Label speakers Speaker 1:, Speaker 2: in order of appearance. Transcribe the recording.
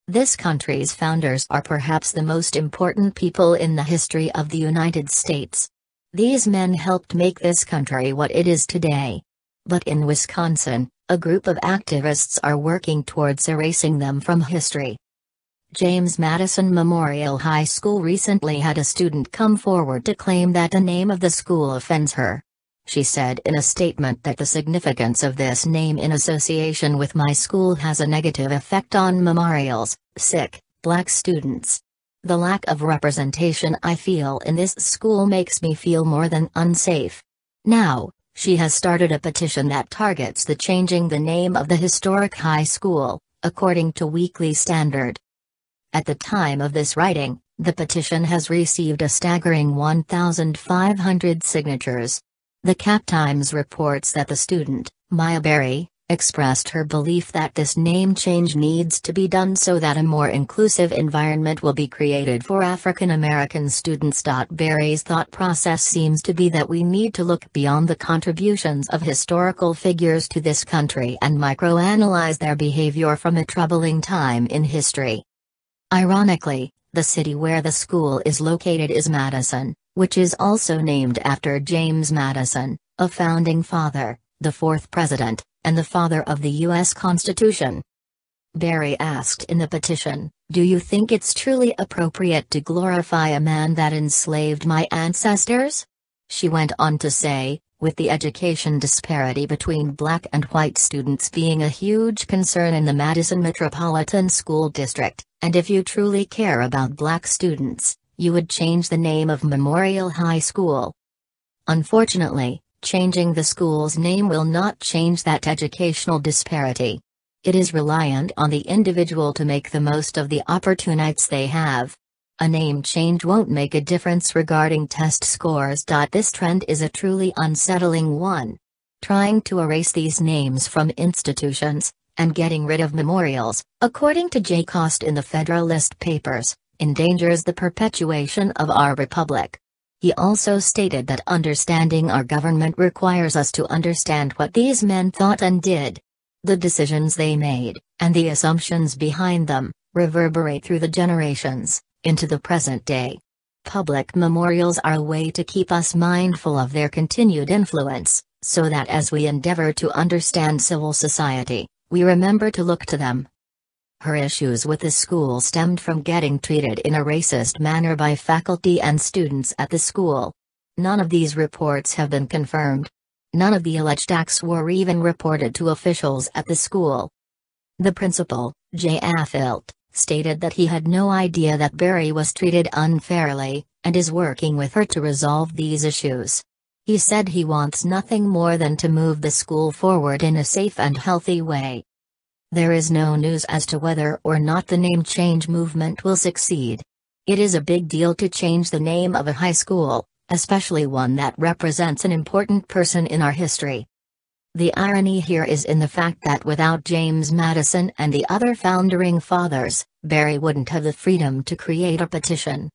Speaker 1: This country's founders are perhaps the most important people in the history of the United States. These men helped make this country what it is today. But in Wisconsin, a group of activists are working towards erasing them from history. James Madison Memorial High School recently had a student come forward to claim that the name of the school offends her. She said in a statement that the significance of this name in association with my school has a negative effect on Memorial's Black students. The lack of representation I feel in this school makes me feel more than unsafe. Now, she has started a petition that targets the changing the name of the historic high school, according to Weekly Standard. At the time of this writing, the petition has received a staggering 1,500 signatures. The Cap Times reports that the student, Maya Berry, expressed her belief that this name change needs to be done so that a more inclusive environment will be created for African American students. Berry's thought process seems to be that we need to look beyond the contributions of historical figures to this country and microanalyze their behavior from a troubling time in history. Ironically, the city where the school is located is Madison, which is also named after James Madison, a founding father, the fourth president, and the father of the U.S. Constitution. Berry asked in the petition, "Do you think it's truly appropriate to glorify a man that enslaved my ancestors?" She went on to say, with the education disparity between black and white students being a huge concern in the Madison Metropolitan School District, and if you truly care about black students, you would change the name of Memorial High School. Unfortunately, changing the school's name will not change that educational disparity. It is reliant on the individual to make the most of the opportunities they have. A name change won't make a difference regarding test scores. This trend is a truly unsettling one. Trying to erase these names from institutions, and getting rid of memorials, according to Jay Cost in the Federalist Papers, endangers the perpetuation of our republic. He also stated that understanding our government requires us to understand what these men thought and did. The decisions they made, and the assumptions behind them, reverberate through the generations, into the present day. Public memorials are a way to keep us mindful of their continued influence, so that as we endeavor to understand civil society, we remember to look to them. Her issues with the school stemmed from getting treated in a racist manner by faculty and students at the school. None of these reports have been confirmed. None of the alleged acts were even reported to officials at the school. The principal, J. Affilt, stated that he had no idea that Berry was treated unfairly, and is working with her to resolve these issues. He said he wants nothing more than to move the school forward in a safe and healthy way. There is no news as to whether or not the name change movement will succeed. It is a big deal to change the name of a high school, especially one that represents an important person in our history. The irony here is in the fact that without James Madison and the other founding fathers, Berry wouldn't have the freedom to create a petition,